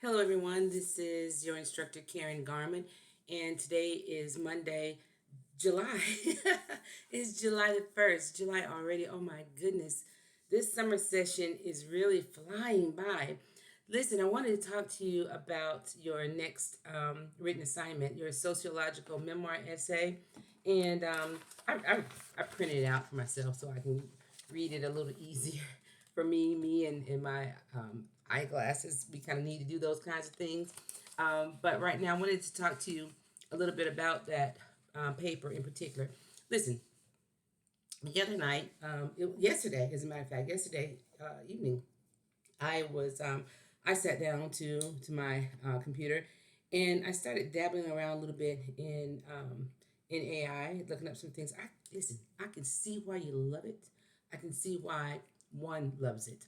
Hello, everyone. This is your instructor, Karen Garman, and today is Monday, July. It's July the 1st. July already. Oh, my goodness. This summer session is really flying by. Listen, I wanted to talk to you about your next written assignment, your sociological memoir essay. And I printed it out for myself so I can read it a little easier for me and my eyeglasses. We kind of need to do those kinds of things. But right now, I wanted to talk to you a little bit about that paper in particular. Listen, the other night, yesterday, as a matter of fact, yesterday evening, I was I sat down to my computer and I started dabbling around a little bit in AI, looking up some things. I can see why you love it. I can see why one loves it.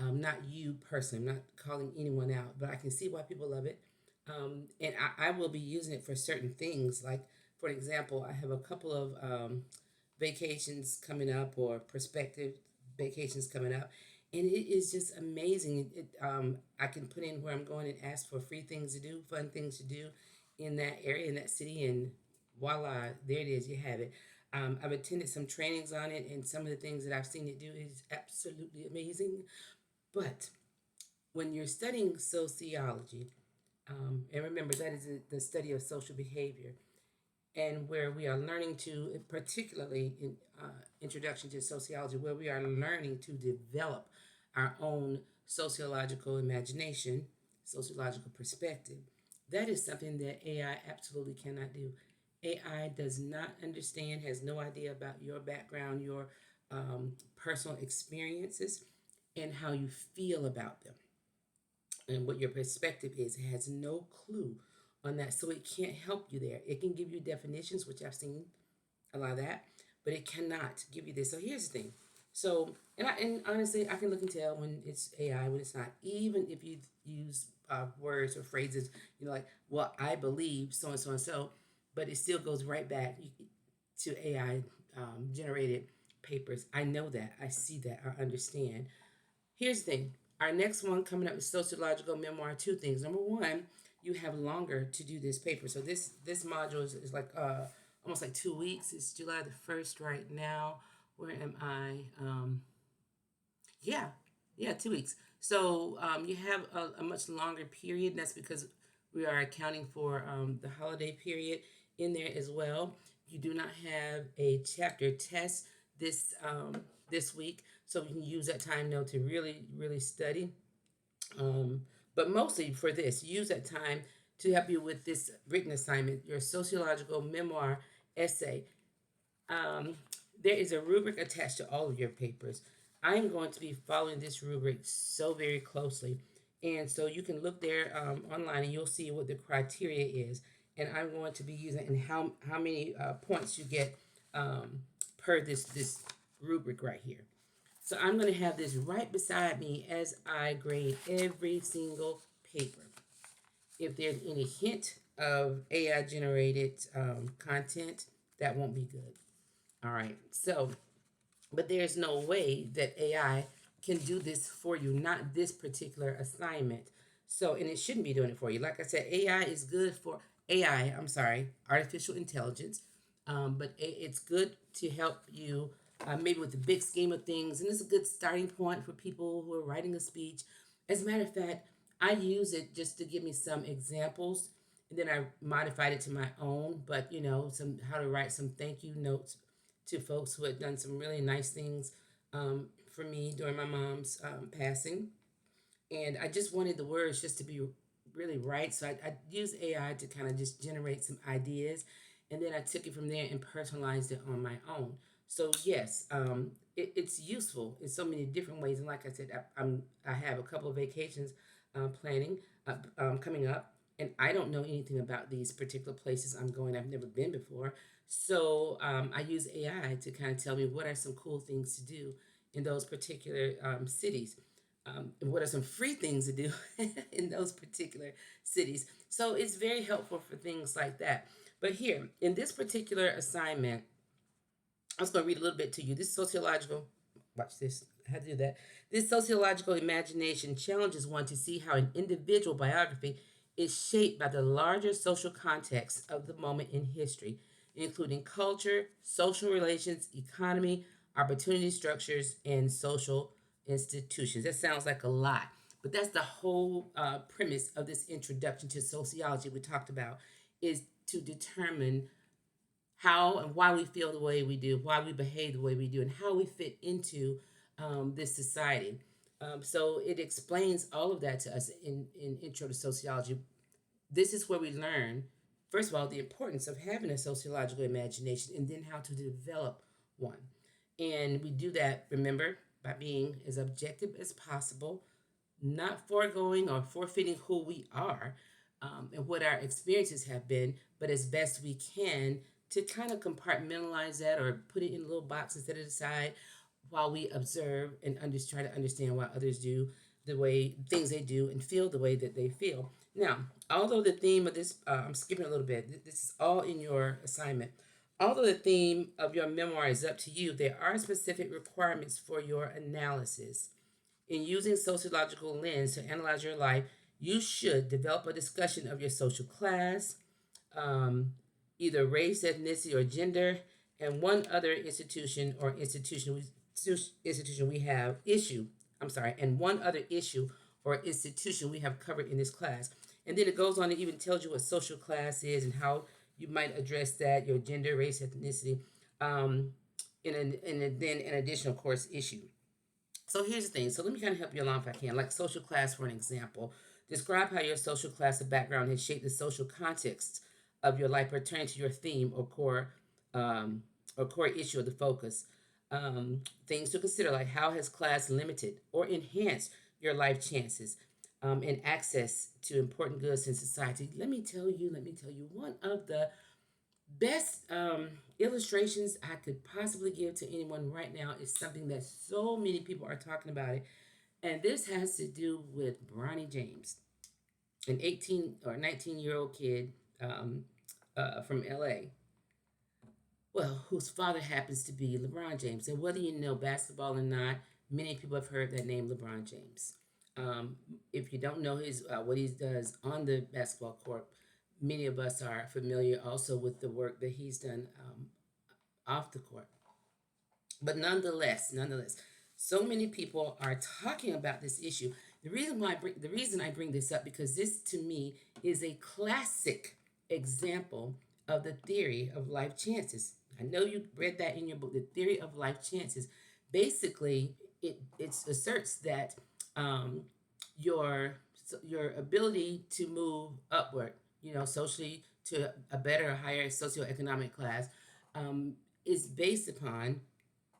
Not you personally. I'm not calling anyone out, but I can see why people love it. And I will be using it for certain things. Like, for example, I have a couple of vacations coming up or prospective vacations coming up, and it is just amazing. I can put in where I'm going and ask for free things to do, fun things to do in that area, in that city, and voila, there it is. You have it. I've attended some trainings on it, and some of the things that I've seen it do is absolutely amazing. But when you're studying sociology, and remember that is the study of social behavior, and where we are learning to, particularly in Introduction to Sociology, where we are learning to develop our own sociological imagination, sociological perspective. That is something that AI absolutely cannot do. AI does not understand, has no idea about your background, your personal experiences, and how you feel about them and what your perspective is. It has no clue on that. So it can't help you there. It can give you definitions, which I've seen a lot of that, but it cannot give you this. So here's the thing. So, and honestly, I can look and tell when it's AI, when it's not. Even if you use words or phrases, like, well, I believe so and so and so, but it still goes right back to AI generated papers. I know that. I see that. I understand. Here's the thing. Our next one coming up is sociological memoir. Two things. Number one, you have longer to do this paper. So this module is like almost like 2 weeks. It's July the 1st right now. Where am I? Yeah, yeah, 2 weeks. So you have a much longer period. And that's because we are accounting for the holiday period in there as well. You do not have a chapter test this week, so we can use that time now to really study. Um, but mostly for this, use that time to help you with this written assignment, your sociological memoir essay. Um, there is a rubric attached to all of your papers. I'm going to be following this rubric so very closely. And so you can look there online and you'll see what the criteria is. And I'm going to be using and how many points you get per this rubric right here. So I'm going to have this right beside me as I grade every single paper. If there's any hint of AI generated content, that won't be good. All right. So, but there's no way that AI can do this for you, not this particular assignment. So, and it shouldn't be doing it for you. Like I said, AI is good for I'm sorry, artificial intelligence, but it's good to help you maybe with the big scheme of things. And it's a good starting point for people who are writing a speech. As a matter of fact, I use it just to give me some examples, and then I modified it to my own. But some how to write some thank you notes to folks who had done some really nice things for me during my mom's passing. And I just wanted the words just to be really right. So I used AI to kind of just generate some ideas. And then I took it from there and personalized it on my own. So yes, it's useful in so many different ways. And like I said, I have a couple of vacations planning coming up, and I don't know anything about these particular places I'm going. I've never been before, so I use AI to kind of tell me what are some cool things to do in those particular cities. And what are some free things to do in those particular cities. So it's very helpful for things like that. But here, in this particular assignment, I was going to read a little bit to you. This is sociological Watch this. I had to do that. This sociological imagination challenges one to see how an individual biography is shaped by the larger social context of the moment in history, including culture, social relations, economy, opportunity structures, and social institutions. That sounds like a lot, but that's the whole premise of this introduction to sociology we talked about, is to determine how and why we feel the way we do, why we behave the way we do, and how we fit into this society. So it explains all of that to us in Intro to Sociology. This is where we learn, first of all, the importance of having a sociological imagination and then how to develop one. And we do that, remember, by being as objective as possible, not foregoing or forfeiting who we are and what our experiences have been, but as best we can to kind of compartmentalize that or put it in a little box and set it aside while we observe and try to understand why others do the way things they do and feel the way that they feel. Now, although the theme of this, I'm skipping a little bit, this is all in your assignment. Although the theme of your memoir is up to you, there are specific requirements for your analysis. In using sociological lens to analyze your life, you should develop a discussion of your social class, um, either race, ethnicity, or gender, and one other institution we have issue. I'm sorry, and one other issue or institution we have covered in this class. And then it goes on and even tells you what social class is and how you might address that, your gender, race, ethnicity, um, then an additional course issue. So here's the thing. So let me kind of help you along if I can. Like social class, for an example. Describe how your social class or background has shaped the social context of your life, pertaining to your theme um, or core issue of the focus. Things to consider, like how has class limited or enhanced your life chances and access to important goods in society? Let me tell you, one of the best illustrations I could possibly give to anyone right now is something that so many people are talking about it, and this has to do with Bronny James, an 18 or 19-year-old kid from LA. Well, whose father happens to be LeBron James, and whether you know basketball or not, many people have heard that name, LeBron James. Um, if you don't know his what he does on the basketball court, many of us are familiar also with the work that he's done off the court. But nonetheless, so many people are talking about this issue. The reason I bring this up because this to me is a classic example of the theory of life chances. I know you read that in your book, the theory of life chances. Basically, it asserts that um, your your ability to move upward, socially to a better, higher socioeconomic class, um, is based upon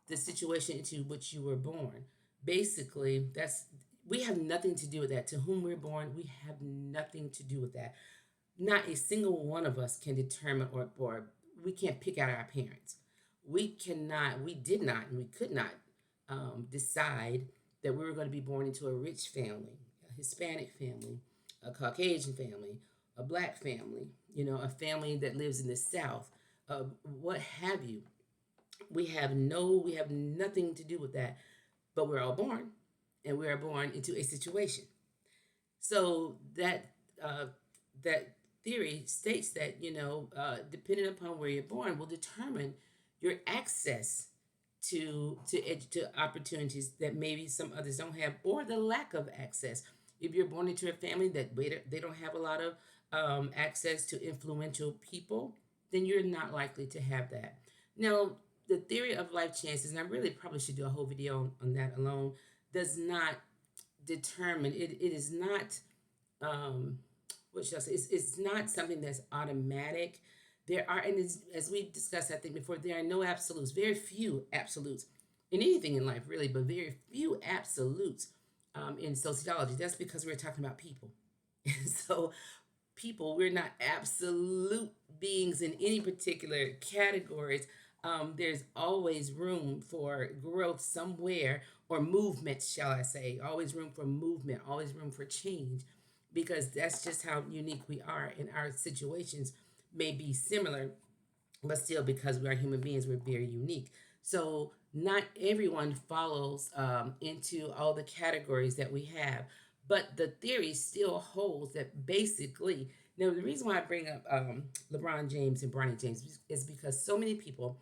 the situation into which you were born. Basically, that's we have nothing to do with that. To whom we're born, we have nothing to do with that. Not a single one of us can determine or we can't pick out our parents. We did not, and we could not decide that we were going to be born into a rich family, a Hispanic family, a Caucasian family, a black family, a family that lives in the South, what have you. We have nothing to do with that, but we're all born, and we are born into a situation. So uh, that theory states that depending upon where you're born will determine your access to opportunities that maybe some others don't have, or the lack of access. If you're born into a family that they don't have a lot of access to influential people, then you're not likely to have that. Now, the theory of life chances, and I really probably should do a whole video on that alone, does not determine it is not um, what should I say? It's not something that's automatic. There are, and as we discussed, I think before, there are no absolutes. Very few absolutes in anything in life, really, but very few absolutes in sociology. That's because we're talking about people. So, people, we're not absolute beings in any particular categories. There's always room for growth somewhere, or movement, shall I say. Always room for movement, always room for change, because that's just how unique we are, and our situations may be similar, but still, because we are human beings, we're very unique. So not everyone follows into all the categories that we have, but the theory still holds that basically. Now, the reason why I bring up LeBron James and Bronny James is because so many people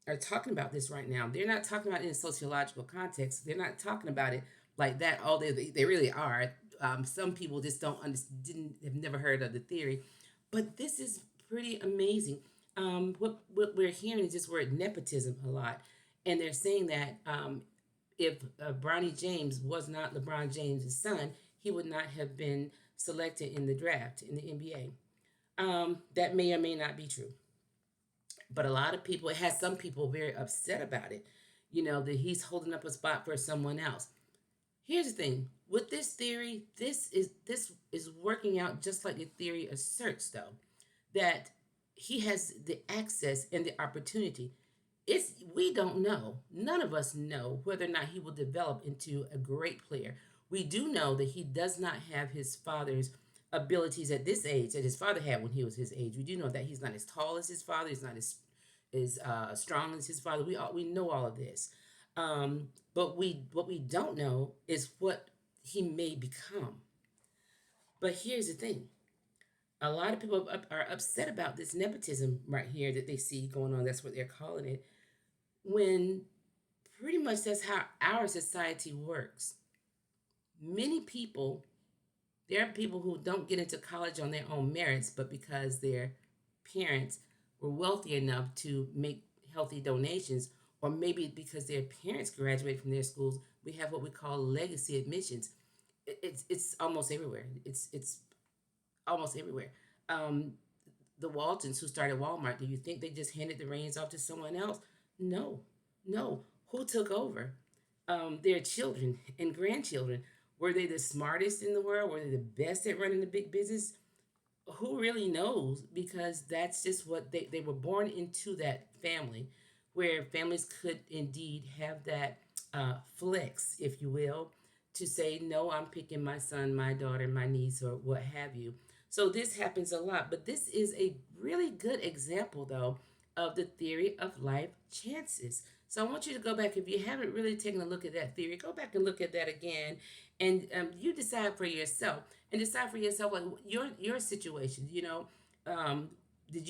are talking about this right now. They're not talking about it in sociological context. They're not talking about it like that. All they really are. Some people just don't didn't have never heard of the theory, but this is pretty amazing. What we're hearing is this word nepotism a lot, and they're saying that if Bronny James was not LeBron James' son, he would not have been selected in the draft in the NBA. That may or may not be true, but a lot of people, it has some people very upset about it. That he's holding up a spot for someone else. Here's the thing with this theory, this is working out just like the theory asserts, though, that he has the access and the opportunity. It's We don't know. None of us know whether or not he will develop into a great player. We do know that he does not have his father's abilities at this age that his father had when he was his age. We do know that he's not as tall as his father. He's not as strong as his father. We know all of this, but what we don't know is what he may become. But here's the thing: a lot of people are upset about this nepotism right here that they see going on. That's what they're calling it. When pretty much that's how our society works. Many people, there are people who don't get into college on their own merits, but because their parents were wealthy enough to make healthy donations, or maybe because their parents graduated from their schools, we have what we call legacy admissions. It's almost everywhere. It's almost everywhere. Um, the Waltons who started Walmart, do you think they just handed the reins off to someone else? No, no. Who took over? Their children and grandchildren. Were they the smartest in the world? Were they the best at running the big business? Who really knows? Because that's just what they were born into, that family, where families could indeed have that flex, if you will, to say, no, I'm picking my son, my daughter, my niece, or what have you. So this happens a lot, but this is a really good example, though, of the theory of life chances. So I want you to go back, if you haven't really taken a look at that theory, go back and look at that again, and you decide for yourself, like your situation. Um, did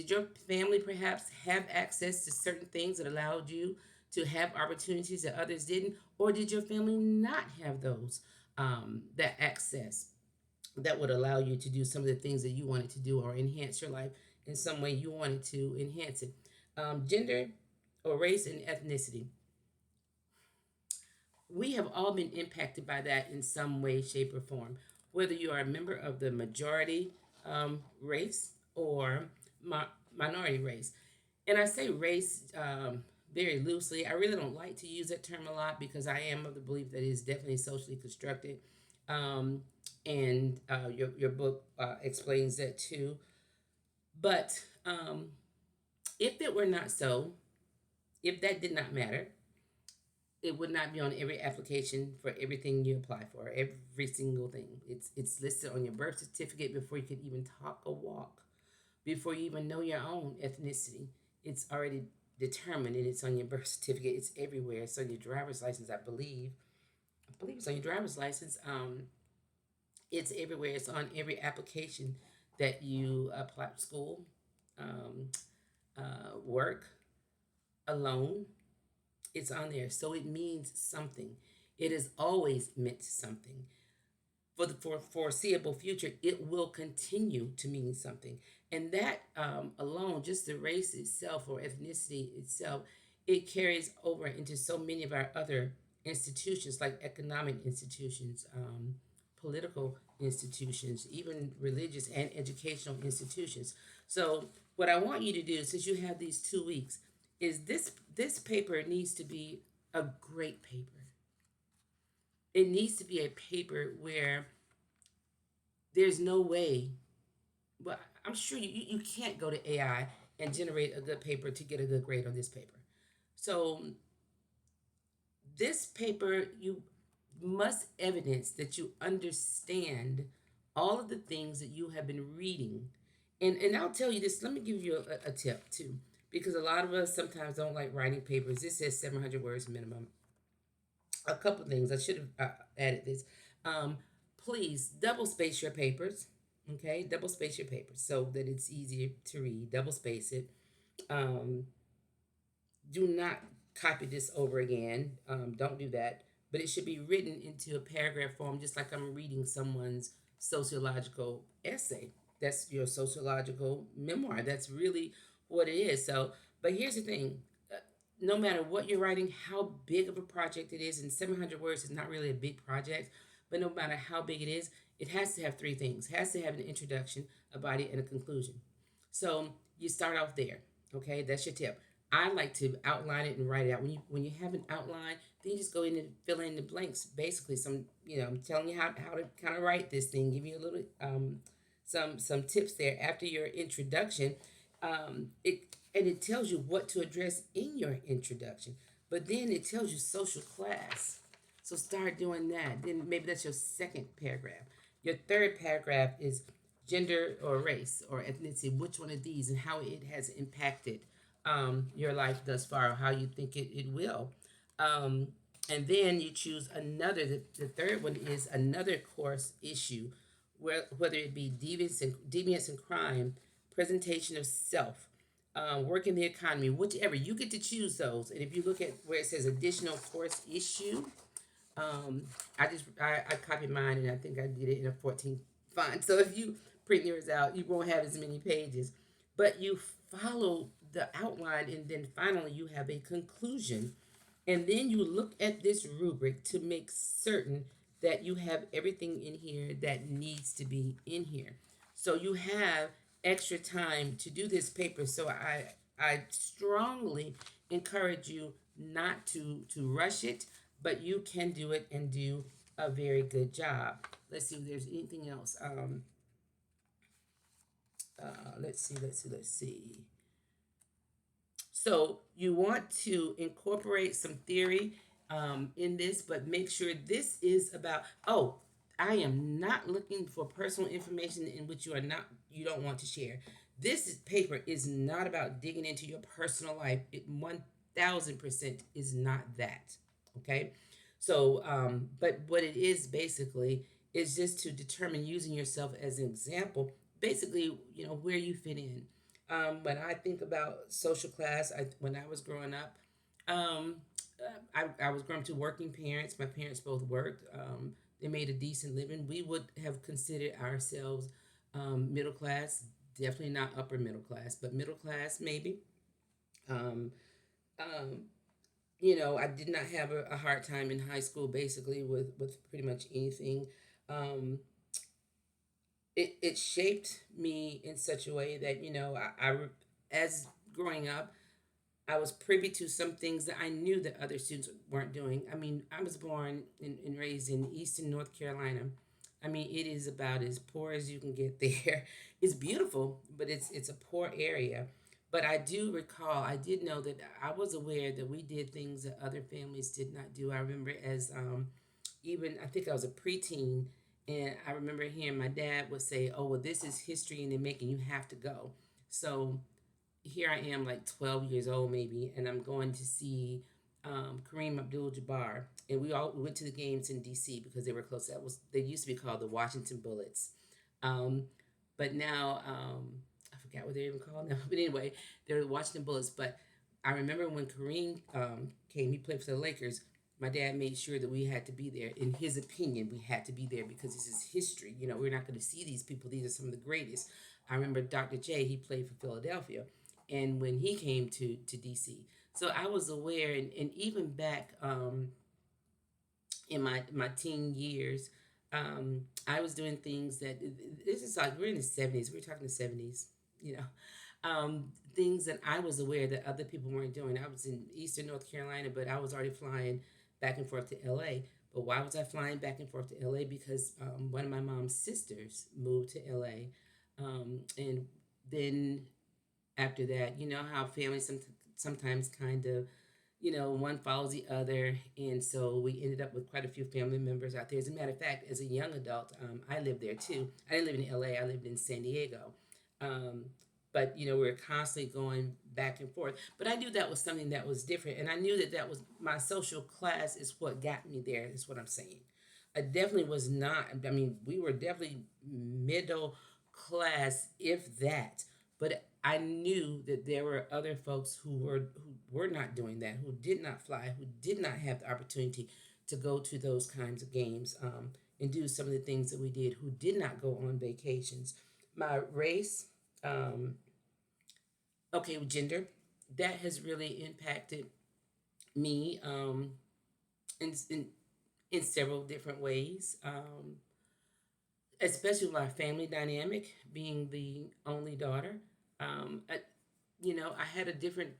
your family perhaps have access to certain things that allowed you to have opportunities that others didn't, or did your family not have those that access that would allow you to do some of the things that you wanted to do or enhance your life in some way you wanted to enhance it? Gender or race and ethnicity, we have all been impacted by that in some way, shape, or form. Whether you are a member of the majority race or minority race. And I say race very loosely. I really don't like to use that term a lot because I am of the belief that it is definitely socially constructed. Um, and your book explains that too. But if it were not so, if that did not matter, it would not be on every application for everything you apply for, every single thing. It's listed on your birth certificate before you could even talk or walk, before you even know your own ethnicity. It's already determined and it's on your birth certificate. It's everywhere. It's on your driver's license, I believe. I believe it's on your driver's license. It's everywhere. It's on every application that you apply to school, um, work, a loan. It's on there. So it means something. It has always meant something. For the foreseeable future, it will continue to mean something. And that alone, just the race itself or ethnicity itself, it carries over into so many of our other institutions, like economic institutions, political institutions, even religious and educational institutions. So, what I want you to do, since you have these 2 weeks, is this paper needs to be a great paper. It needs to be a paper where there's no way, but I'm sure you can't go to AI and generate a good paper to get a good grade on this paper. So this paper, you must evidence that you understand all of the things that you have been reading. And I'll tell you this, let me give you a tip too. because a lot of us sometimes don't like writing papers. This says 700 words minimum. A couple things I should have added this. Um, Please double space your papers. Okay, double space your papers so that it's easier to read. Double space it. Um, do not copy this over again. Don't do that. But it should be written into a paragraph form, just like I'm reading someone's sociological essay. That's your sociological memoir. That's really what it is. So, but here's the thing, no matter what you're writing, how big of a project it is, and 700 words is not really a big project, but no matter how big it is, it has to have three things. It has to have an introduction, a body, and a conclusion. So you start off there. Okay, that's your tip. I like to outline it and write it out. When you have an outline, then you just go in and fill in the blanks. Basically, I'm telling you how to kind of write this thing. Give you a little some tips there after your introduction. It tells you what to address in your introduction, but then it tells you social class. So start doing that. Then maybe that's your second paragraph. Your third paragraph is gender or race or ethnicity, which one of these and how it has impacted your life thus far, or how you think it will. Um, and then you choose another, the third one is another course issue, whether it be deviance and crime, presentation of self, work in the economy, whichever. You get to choose those. And if you look at where it says additional course issue, um, I copied mine and I think I did it in a 14 font. So if you print yours out, you won't have as many pages. But you follow the outline and then finally you have a conclusion. And then you look at this rubric to make certain that you have everything in here that needs to be in here. So you have extra time to do this paper. So I strongly encourage you not to rush it, but you can do it and do a very good job. Let's see if there's anything else. Let's see. So you want to incorporate some theory in this, but make sure this is about. Oh, I am not looking for personal information in which you don't want to share. Paper is not about digging into your personal life. It 1,000% is not that. Okay, so but what it is basically is just to determine using yourself as an example. Basically, where you fit in. When I think about social class, when I was growing up, um, I was growing up to working parents. My parents both worked. They made a decent living. We would have considered ourselves middle class, definitely not upper middle class, but middle class maybe. Um, um, I did not have a hard time in high school, basically with pretty much anything. Um, it shaped me in such a way that as growing up, I was privy to some things that I knew that other students weren't doing. I mean, I was born and raised in Eastern North Carolina. I mean, it is about as poor as you can get there. It's beautiful, but it's a poor area. But I do recall, I did know that I was aware that we did things that other families did not do. I remember as even I think I was a preteen, and I remember hearing my dad would say, "Oh, well, this is history in the making. You have to go." So here I am, like 12 years old, maybe, and I'm going to see Kareem Abdul-Jabbar, and we all went to the games in D.C. because they were close. They used to be called the Washington Bullets, um, but now I forgot what they're even called now. But anyway, they're the Washington Bullets. But I remember when Kareem came, he played for the Lakers. My dad made sure that we had to be there. In his opinion, we had to be there because this is history. We're not going to see these people. These are some of the greatest. I remember Dr. J. He played for Philadelphia, and when he came to DC, so I was aware, and even back in my teen years, I was doing things that this is like we're in the 70s. We're talking the 70s, you know, things that I was aware that other people weren't doing. I was in Eastern North Carolina, but I was already flying back and forth to LA. But why was I flying back and forth to LA? Because one of my mom's sisters moved to LA, and then after that, you know how families sometimes kind of, one follows the other. And so we ended up with quite a few family members out there. As a matter of fact, as a young adult, I lived there too. I didn't live in LA, I lived in San Diego. Um, But we're constantly going back and forth. But I knew that was something that was different, and I knew that that was my social class is what got me there. Is what I'm saying. I definitely was not. I mean, we were definitely middle class, if that. But I knew that there were other folks who were not doing that, who did not fly, who did not have the opportunity to go to those kinds of games, and do some of the things that we did, who did not go on vacations. My race, um, okay, with gender, that has really impacted me, in several different ways, especially with my family dynamic, being the only daughter. I, I had a different,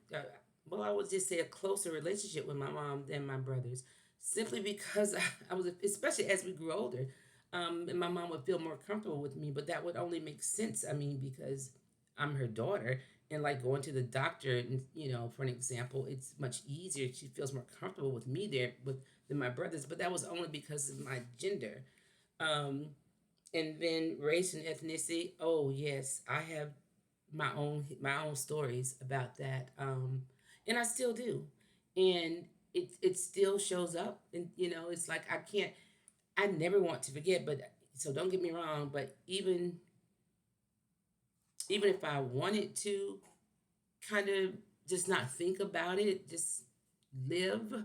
well, I would just say a closer relationship with my mom than my brothers, simply because I was, especially as we grew older, and my mom would feel more comfortable with me, but that would only make sense. I mean, because I'm her daughter, and like going to the doctor, and for an example, it's much easier. She feels more comfortable with me there with than my brothers, but that was only because of my gender. Um, and then race and ethnicity. Oh yes, I have my own stories about that, and I still do, and it still shows up, and it's like I can't. I never want to forget, but so don't get me wrong. But even if I wanted to, kind of just not think about it, just live.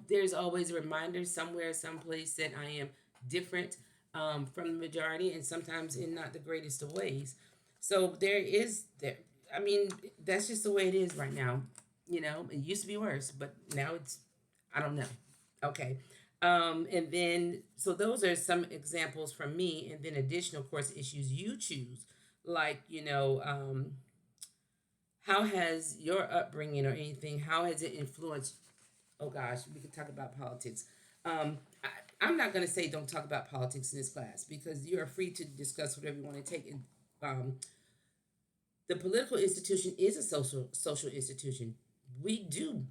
There's always a reminder somewhere, someplace that I am different, from the majority, and sometimes in not the greatest of ways. So there is there. I mean, that's just the way it is right now. It used to be worse, but now it's, I don't know. Okay. And then, so those are some examples from me, and then additional course issues you choose, like, how has your upbringing or anything, how has it influenced? Oh gosh, we could talk about politics. I'm not going to say don't talk about politics in this class, because you are free to discuss whatever you want to take. And the political institution is a social institution. We do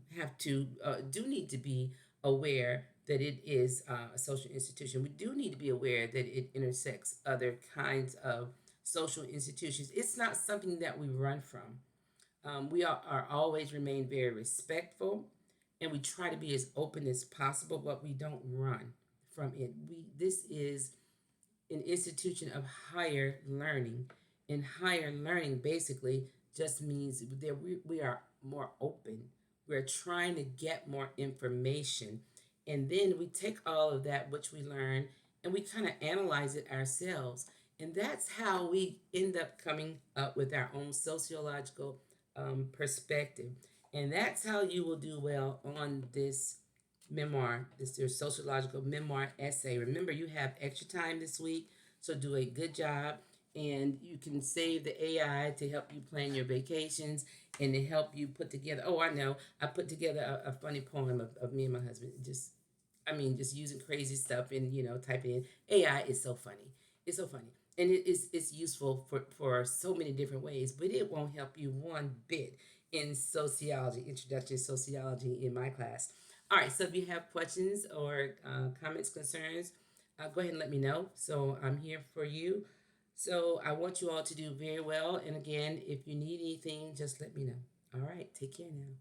need to be aware that it is, a social institution. We do need to be aware that it intersects other kinds of social institutions. It's not something that we run from. We are always remain very respectful, and we try to be as open as possible, but we don't run from it. This is an institution of higher learning, and higher learning basically just means that we are more open. We're trying to get more information, and then we take all of that which we learn, and we kind of analyze it ourselves, and that's how we end up coming up with our own sociological, perspective. And that's how you will do well on this memoir, this your sociological memoir essay. Remember, you have extra time this week, so do a good job. And you can save the AI to help you plan your vacations, and to help you put together. Oh, I know. I put together a funny poem of me and my husband. Just using crazy stuff, and typing in. AI is so funny. It's so funny. And it's useful for so many different ways, but it won't help you one bit in sociology, introduction to sociology in my class. All right, so if you have questions or, comments, concerns, go ahead and let me know. So I'm here for you. So I want you all to do very well. And again, if you need anything, just let me know. All right, take care now.